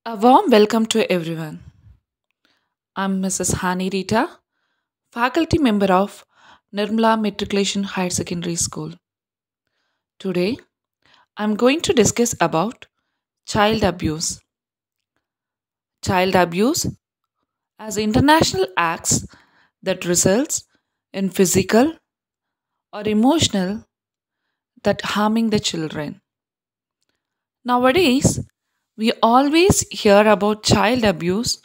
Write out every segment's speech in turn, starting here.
A warm welcome to everyone. I'm Mrs. Hani Rita, faculty member of Nirmala Matriculation Higher Secondary School. Today, I'm going to discuss about child abuse. Child abuse as international acts that results in physical or emotional that harming the children. Nowadays, we always hear about child abuse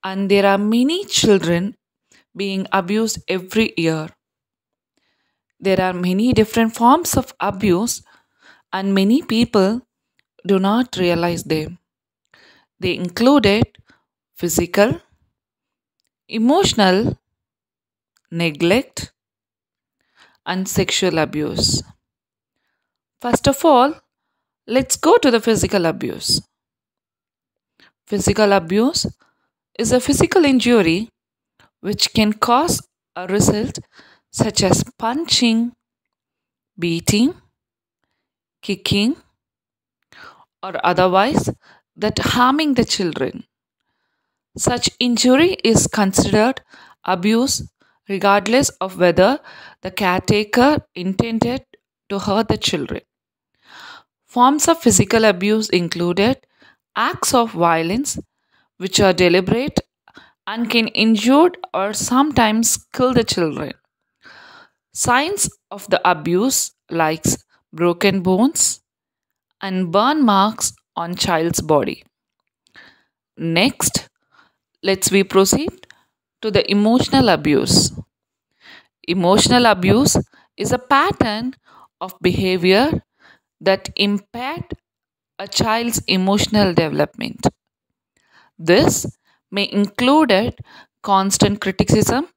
and there are many children being abused every year. There are many different forms of abuse, and many people do not realize them. They included physical, emotional, neglect, and sexual abuse. First of all, let's go to the physical abuse. Physical abuse is a physical injury which can cause a result such as punching, beating, kicking, or otherwise that harming the children. Such injury is considered abuse regardless of whether the caretaker intended to hurt the children. Forms of physical abuse included acts of violence which are deliberate and can injure or sometimes kill the children. Signs of the abuse like broken bones and burn marks on child's body. Next, let's we proceed to the emotional abuse. Emotional abuse is a pattern of behavior that impact a child's emotional development. This may include constant criticism,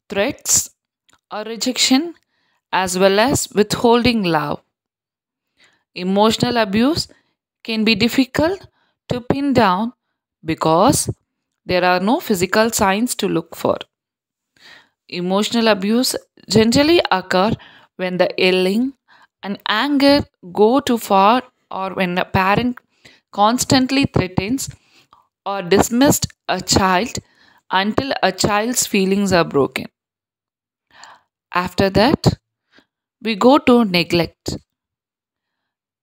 threats, or rejection, as well as withholding love. Emotional abuse can be difficult to pin down because there are no physical signs to look for. Emotional abuse generally occur when the yelling and anger go too far or when a parent constantly threatens or dismissed a child until a child's feelings are broken. After that, we go to neglect.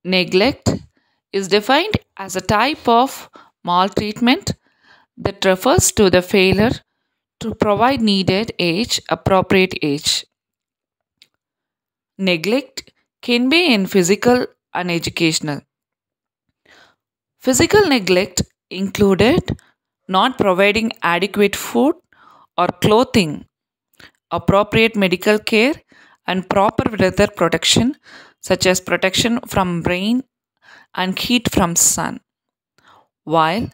Neglect is defined as a type of maltreatment that refers to the failure to provide needed age appropriate age. Neglect can be in physical and educational. Physical neglect included not providing adequate food or clothing, appropriate medical care, and proper weather protection, such as protection from rain and heat from sun. While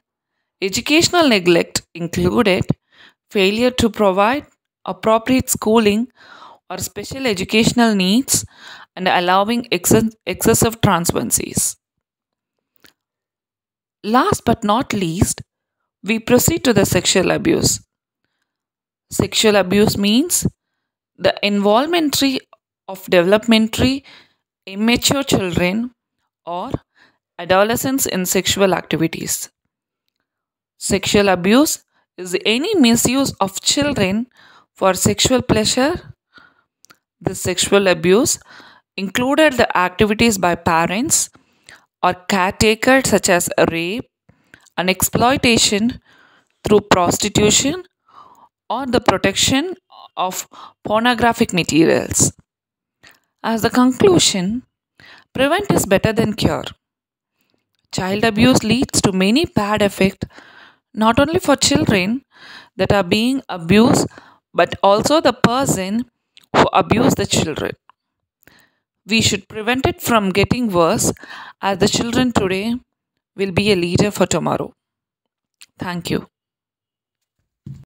educational neglect included failure to provide appropriate schooling or special educational needs and allowing excessive transparencies. Last but not least, we proceed to the sexual abuse. Sexual abuse means the involvement of developmentally immature children or adolescents in sexual activities. Sexual abuse is any misuse of children for sexual pleasure. The sexual abuse included the activities by parents or caretakers such as rape and exploitation through prostitution or the protection of pornographic materials. As the conclusion, prevent is better than cure. Child abuse leads to many bad effects not only for children that are being abused but also the person who abused the children. We should prevent it from getting worse as the children today will be a leader for tomorrow. Thank you.